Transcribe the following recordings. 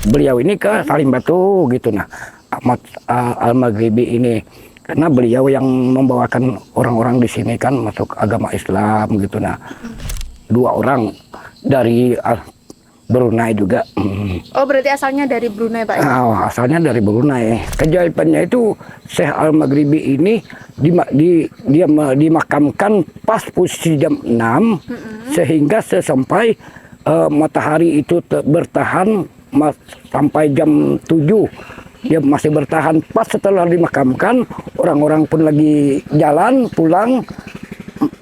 beliau ini ke Salim Batu gitu. Nah, Ahmad Al-Maghribi ini karena beliau yang membawakan orang-orang di sini kan masuk agama Islam gitu. Nah, 2 orang dari Brunei juga. Oh, berarti asalnya dari Brunei, Pak? Asalnya dari Brunei. Keajaibannya itu Syekh Al-Maghribi ini dia dimakamkan pas posisi jam 6 sehingga sampai matahari itu bertahan sampai jam 7. Dia masih bertahan. Pas setelah dimakamkan, orang-orang pun lagi jalan pulang,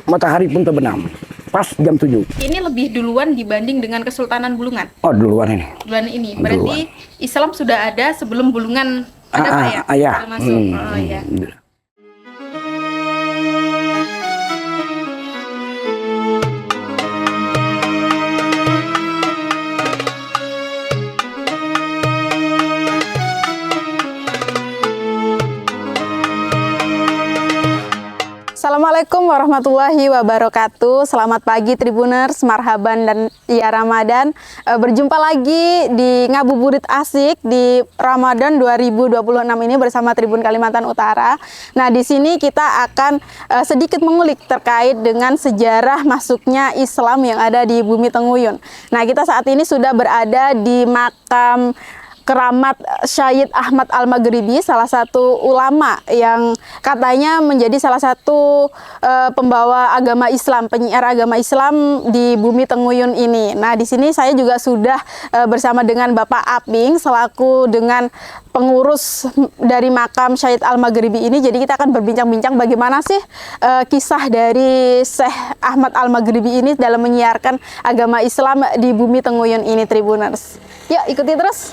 matahari pun terbenam. Pas jam 7. Ini lebih duluan dibanding dengan Kesultanan Bulungan? Oh, duluan ini. Duluan ini. Berarti Islam sudah ada sebelum Bulungan ada, Pak ya? Iya. Masuk. Oh, iya. Assalamualaikum warahmatullahi wabarakatuh. Selamat pagi Tribuners, marhaban dan ya Ramadan. Berjumpa lagi di Ngabuburit Asik di Ramadan 2026 ini bersama Tribun Kalimantan Utara. Nah, di sini kita akan sedikit mengulik terkait dengan sejarah masuknya Islam yang ada di Bumi Tenguyun. Nah, kita saat ini sudah berada di makam keramat Syed Ahmad Al-Maghribi, salah satu ulama yang katanya menjadi salah satu pembawa agama Islam, penyiar agama Islam di Bumi Tenguyun ini. Nah, di sini saya juga sudah bersama dengan Bapak Aping selaku dengan pengurus dari makam Syed Al-Maghribi ini. Jadi kita akan berbincang-bincang bagaimana sih kisah dari Syekh Ahmad Al-Maghribi ini dalam menyiarkan agama Islam di Bumi Tenguyun ini, Tribuners. Yuk, ikuti terus.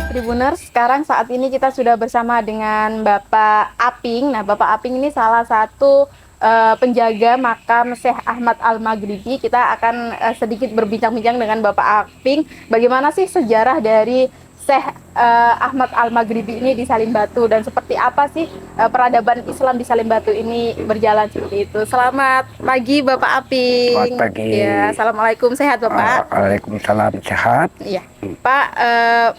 Tribuners, sekarang saat ini kita sudah bersama dengan Bapak Aping. Nah, Bapak Aping ini salah satu penjaga makam Syekh Ahmad Al-Maghribi. Kita akan sedikit berbincang-bincang dengan Bapak Aping. Bagaimana sih sejarah dari Syekh Ahmad Al-Maghribi ini di Salim Batu dan seperti apa sih peradaban Islam di Salim Batu ini berjalan seperti itu. Selamat pagi Bapak Aping. Selamat pagi. Ya, assalamualaikum, sehat Bapak? Waalaikumsalam, sehat. Iya, Pak,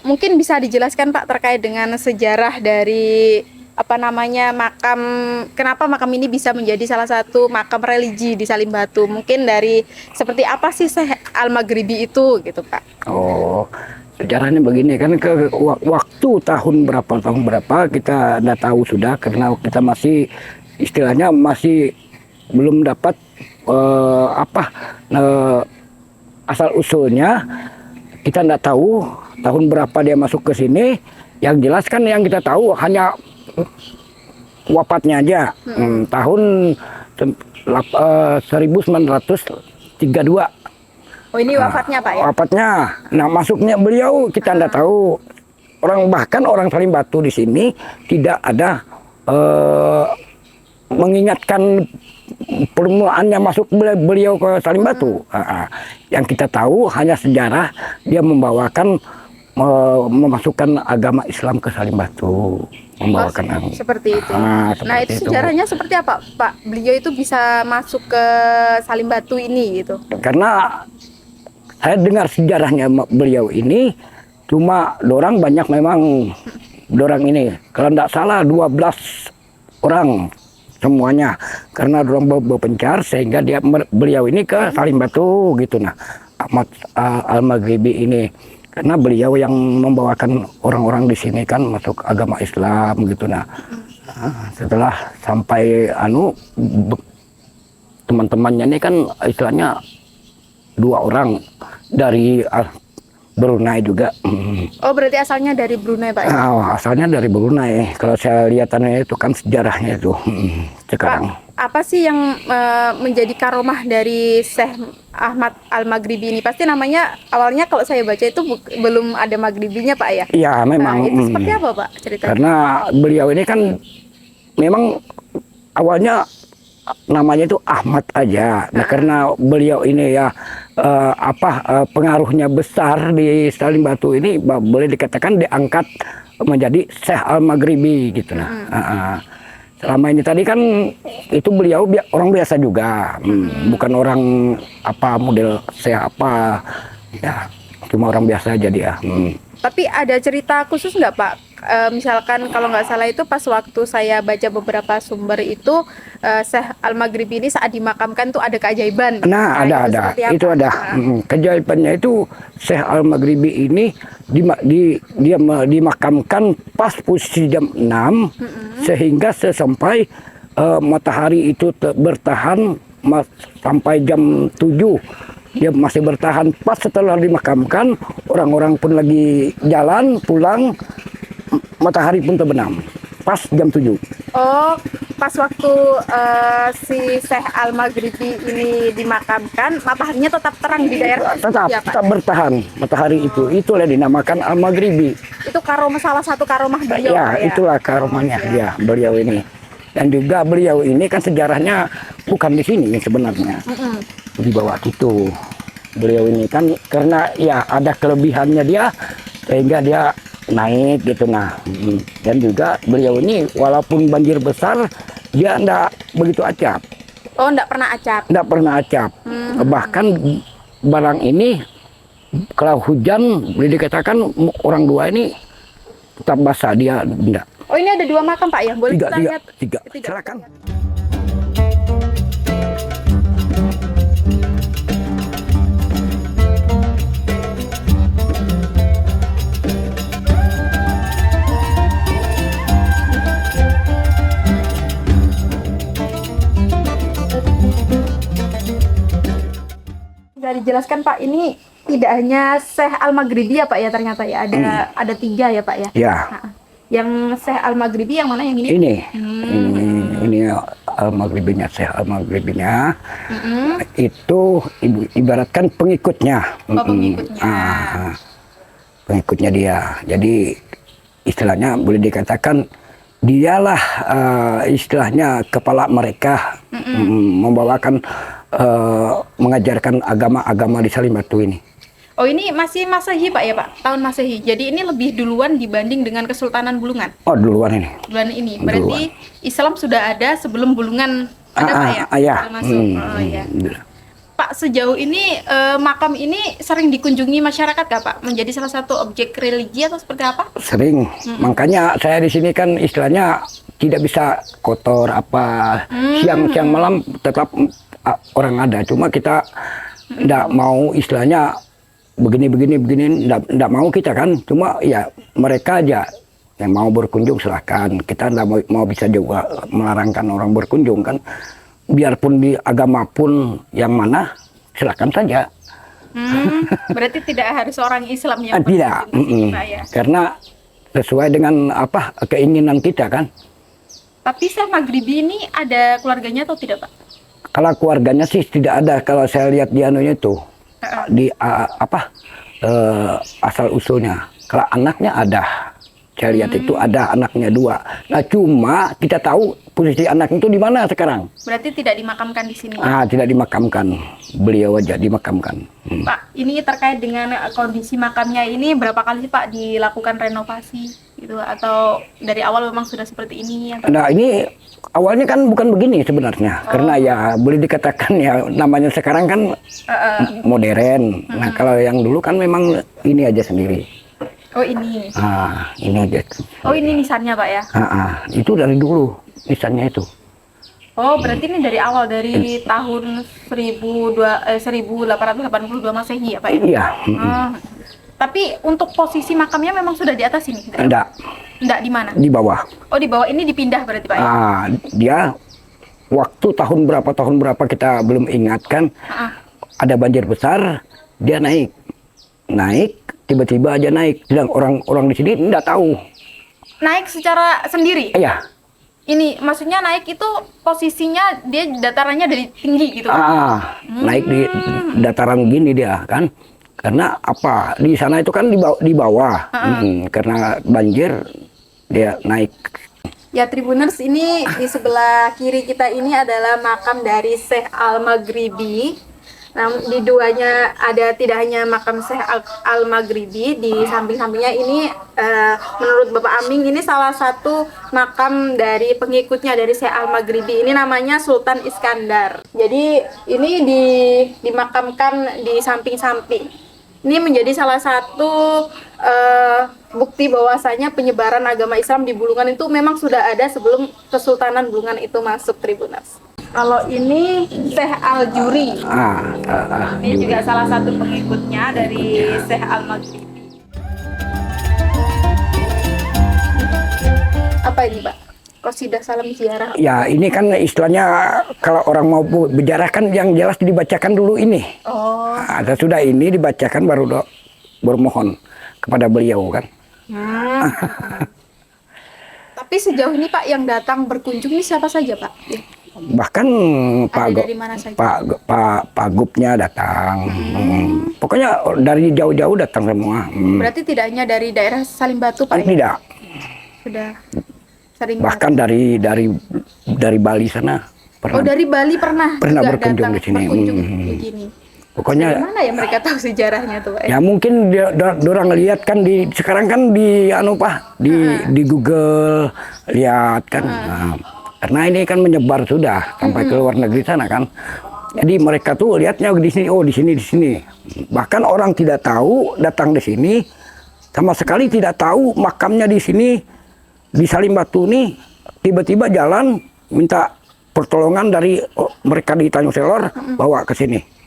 mungkin bisa dijelaskan Pak terkait dengan sejarah dari makam, kenapa makam ini bisa menjadi salah satu makam religi di Salim Batu? Mungkin dari seperti apa sih Syekh Al-Maghribi itu gitu Pak? Oh, sejarahnya begini kan, ke waktu tahun berapa kita tidak tahu sudah, karena kita masih istilahnya masih belum dapat asal usulnya. Kita tidak tahu tahun berapa dia masuk ke sini. Yang jelas kan yang kita tahu hanya wafatnya aja. Tahun 1932. Oh, ini wafatnya Pak ya? Wafatnya. Nah, masuknya beliau kita tidak tahu. Bahkan orang Salim Batu di sini tidak ada mengingatkan permulaannya masuk beliau ke Salim Batu. Yang kita tahu hanya sejarah dia memasukkan agama Islam ke Salim Batu. Membawakan seperti itu. Seperti nah, itu sejarahnya seperti apa Pak? Beliau itu bisa masuk ke Salim Batu ini gitu? Karena saya dengar sejarahnya beliau ini, cuma dorang banyak memang dorang ini. Kalau tidak salah 12 orang semuanya. Karena dorang berpencar sehingga beliau ini ke Salim Batu gitu. Nah, Ahmad Al-Maghribi ini karena beliau yang membawakan orang-orang di sini kan masuk agama Islam gitu. Nah, setelah sampai teman-temannya ini kan istilahnya 2 orang dari Brunei juga. Oh, berarti asalnya dari Brunei Pak? Asalnya dari Brunei. Kalau saya lihatannya itu kan sejarahnya itu sekarang. Pak, apa sih yang menjadi karomah dari Syekh Ahmad Al-Maghribi ini? Pasti namanya awalnya kalau saya baca itu belum ada Maghribinya Pak ya? Iya, memang. Nah, itu seperti apa Pak ceritanya? Karena beliau ini kan memang awalnya namanya itu Ahmad aja. Nah, karena beliau ini ya pengaruhnya besar di Salim Batu ini, boleh dikatakan diangkat menjadi Syekh Al-Maghribi gitu nah. Selama ini tadi kan itu beliau orang biasa juga, bukan orang apa model saya apa, ya cuma orang biasa aja dia. Tapi ada cerita khusus nggak Pak? Misalkan kalau nggak salah itu pas waktu saya baca beberapa sumber itu Syekh Al-Maghribi ini saat dimakamkan tuh ada keajaiban. Nah, ada. Itu ada. Keajaibannya itu Syekh Al-Maghribi ini dia dimakamkan pas posisi jam 6 sehingga sampai matahari itu bertahan sampai jam 7. Dia masih bertahan. Pas setelah dimakamkan, orang-orang pun lagi jalan pulang, matahari pun terbenam pas jam 7. Oh, pas waktu si Syekh Al-Maghribi ini dimakamkan, mataharinya tetap terang di daerah tetap, ya, Pak? tetap bertahan matahari itulah dinamakan Al-Maghribi. Itu karomah, salah satu karomah beliau Ya, Pak, ya? itulah karomahnya dia beliau ini. Dan juga beliau ini kan sejarahnya bukan di sini sebenarnya, di bawah itu. Beliau ini kan karena ya ada kelebihannya dia sehingga dia naik gitu nah. Dan juga beliau ini walaupun banjir besar dia enggak begitu acap. Oh, enggak pernah acap. Enggak pernah acap. Bahkan barang ini kalau hujan boleh dikatakan orang dua ini tetap basah, dia enggak. Oh, ini ada 2 makam Pak ya? Boleh kita lihat? Tiga. Silakan. Bisa dijelaskan Pak, ini tidak hanya Syekh Al-Maghribi ya Pak ya, ternyata ya ada 3 ya Pak ya? Ya. Nah, yang Syekh Al-Maghribi yang mana yang ini? Ini Al-Maghribinya, Syekh Al-Maghribinya. Itu ibaratkan pengikutnya. Oh, pengikutnya. Pengikutnya dia. Jadi istilahnya boleh dikatakan dialah istilahnya kepala mereka, membawakan mengajarkan agama-agama di Salim Batu ini. Oh, ini masih Masehi Pak ya Pak? Tahun Masehi. Jadi ini lebih duluan dibanding dengan Kesultanan Bulungan. Oh, duluan ini. Duluan ini. Berarti Islam sudah ada sebelum Bulungan ada Pak ya? Ya. Sudah masuk. Oh iya. Pak, sejauh ini makam ini sering dikunjungi masyarakat nggak Pak? Menjadi salah satu objek religi atau seperti apa? Sering. Makanya saya di sini kan istilahnya tidak bisa kotor apa. Siang-siang malam tetap orang ada. Cuma kita tidak mau istilahnya begini enggak mau kita kan, cuma ya mereka aja yang mau berkunjung silahkan. Kita enggak mau bisa juga melarangkan orang berkunjung kan, biarpun di agama pun yang mana silahkan saja. Berarti tidak harus orang Islam yang tidak, karena sesuai dengan apa keinginan kita kan. Tapi Syekh Maghribi ini ada keluarganya atau tidak Pak? Kalau keluarganya sih tidak ada, kalau saya lihat di anunya itu di asal usulnya. Kalau anaknya ada, saya lihat itu ada anaknya 2. Nah cuma kita tahu posisi anak itu di mana sekarang. Berarti tidak dimakamkan di sini. Tidak dimakamkan, beliau aja dimakamkan. Pak, ini terkait dengan kondisi makamnya ini berapa kali sih Pak dilakukan renovasi gitu, atau dari awal memang sudah seperti ini? Atau... Nah ini awalnya kan bukan begini sebenarnya, karena ya boleh dikatakan ya namanya sekarang kan modern. Nah kalau yang dulu kan memang ini aja sendiri. Oh ini? Ini aja. Oh ini nisannya Pak ya? Itu dari dulu nisannya itu. Oh berarti ini dari awal, dari tahun 1882 Masehi ya Pak ya? Iya. Tapi untuk posisi makamnya memang sudah di atas ini? Enggak. Enggak, di mana? Di bawah. Oh di bawah ini dipindah berarti Pak ya? Dia waktu tahun berapa kita belum ingat kan, ada banjir besar, dia naik tiba-tiba aja naik. Sedang orang di sini enggak tahu. Naik secara sendiri? Iya. Ini maksudnya naik itu posisinya dia datarannya dari tinggi gitu? Naik di dataran gini dia kan. Karena apa? Di sana itu kan di bawah. Karena banjir dia naik. Ya Tribuners, ini di sebelah kiri kita ini adalah makam dari Syekh Al-Maghribi. Nah, di duanya ada tidak hanya makam Syekh Al-Maghribi, di samping-sampingnya ini menurut Bapak Aming ini salah satu makam dari pengikutnya dari Syekh Al-Maghribi. Ini namanya Sultan Iskandar. Jadi ini dimakamkan di samping-samping. Ini menjadi salah satu bukti bahwasanya penyebaran agama Islam di Bulungan itu memang sudah ada sebelum Kesultanan Bulungan itu masuk, Tribuners. Kalau ini Syekh Al-Juri. Ini juga salah satu pengikutnya dari Syekh Al-Maghribi. Apa ini, Pak? Qasidah Salam Ziarah. Ya, ini kan istilahnya kalau orang mau berjarah kan yang jelas dibacakan dulu ini. Oh. Nah, sudah ini dibacakan baru bermohon kepada beliau kan. Tapi sejauh ini Pak yang datang berkunjung ini siapa saja Pak? Bahkan Pak Gubnya datang. Pokoknya dari jauh-jauh datang semua. Berarti tidak hanya dari daerah Salim Batu Pak? Tidak. Sudah sering. Bahkan dari Bali sana. Oh, dari Bali pernah berkunjung di sini. Begini. Pokoknya mana ya mereka tahu sejarahnya tuh Pak? Ya mungkin orang lihat kan sekarang kan di di Google lihat kan. Nah, karena ini kan menyebar sudah sampai ke luar negeri sana kan. Jadi mereka tuh lihatnya di sini, oh di sini. Bahkan orang tidak tahu datang di sini sama sekali tidak tahu makamnya di sini di Salim Batu nih, tiba-tiba jalan minta pertolongan dari mereka di Tanjung Selor bawa ke sini.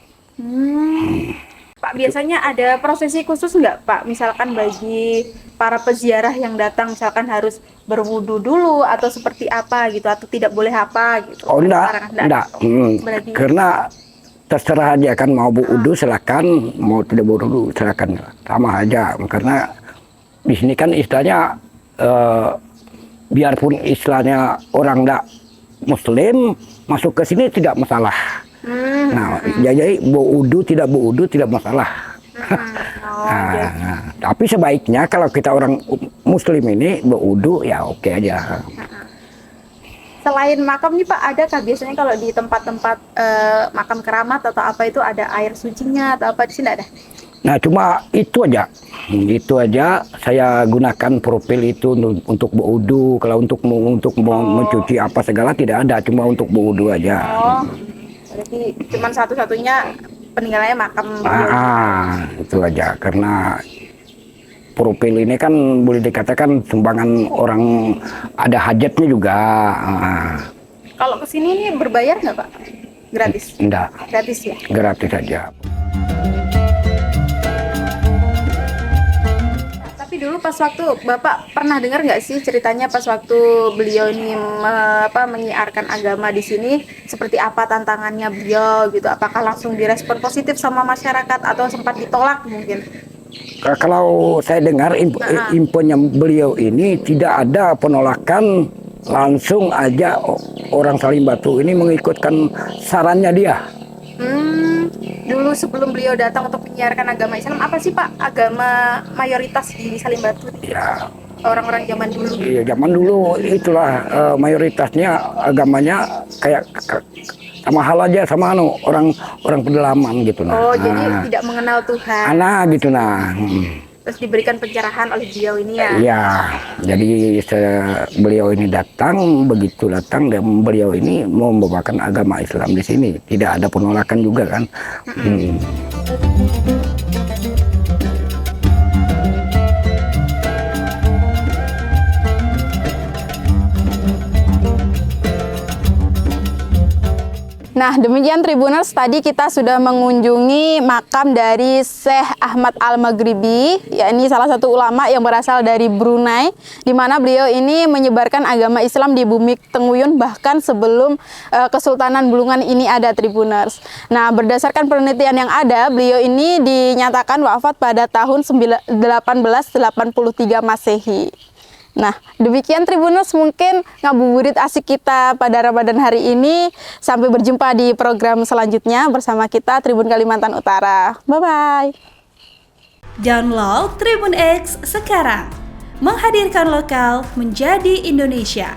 Pak, biasanya ada prosesi khusus nggak Pak? Misalkan bagi para peziarah yang datang, misalkan harus berwudu dulu atau seperti apa gitu, atau tidak boleh apa gitu? Oh enggak. Karena terserah aja kan, mau berwudu silakan, mau tidak berwudu silakan, sama aja. Karena di sini kan istilahnya biarpun istilahnya orang enggak Muslim masuk ke sini tidak masalah. Nah, jadi berwudu tidak masalah. Tapi sebaiknya kalau kita orang Muslim ini berwudu ya oke aja. Selain makam nih Pak, adakah biasanya kalau di tempat-tempat makam keramat atau apa itu ada air sucinya atau apa, di sini ada? Nah, cuma itu aja saya gunakan profil itu untuk berwudu. Kalau untuk mencuci apa segala tidak ada, cuma untuk berwudu aja. Oh, berarti cuma satu-satunya peninggalannya makam. Itu aja, karena profil ini kan boleh dikatakan sumbangan orang ada hajatnya juga. Kalau kesini ini berbayar nggak Pak? Gratis? Enggak. Gratis ya? Gratis saja. Dulu pas waktu Bapak pernah dengar nggak sih ceritanya pas waktu beliau ini menyiarkan agama di sini, seperti apa tantangannya beliau gitu? Apakah langsung direspon positif sama masyarakat atau sempat ditolak mungkin? Kalau saya dengar infonya beliau ini tidak ada penolakan, langsung aja orang Salim Batu ini mengikutkan sarannya dia. Dulu sebelum beliau datang untuk menyiarkan agama Islam, apa sih Pak agama mayoritas di Salim Batu? Ya, orang-orang zaman dulu. Iya, zaman dulu itulah mayoritasnya agamanya kayak sama hal aja sama orang pedalaman gitu nah. Oh, jadi tidak mengenal Tuhan. Gitu nah. Terus diberikan pencerahan oleh beliau ini ya? Iya, jadi beliau ini begitu datang dan beliau ini mau membawakan agama Islam di sini. Tidak ada penolakan juga kan. Nah, demikian Tribuners, tadi kita sudah mengunjungi makam dari Syekh Ahmad Al-Maghribi, yakni salah satu ulama yang berasal dari Brunei, di mana beliau ini menyebarkan agama Islam di bumi Tenguyun bahkan sebelum Kesultanan Bulungan ini ada, Tribuners. Nah, berdasarkan penelitian yang ada, beliau ini dinyatakan wafat pada tahun 1883 Masehi. Nah, demikian Tribuners mungkin ngabuburit asik kita pada Ramadan hari ini. Sampai berjumpa di program selanjutnya bersama kita Tribun Kalimantan Utara. Bye-bye. Download Tribun X sekarang. Menghadirkan lokal menjadi Indonesia.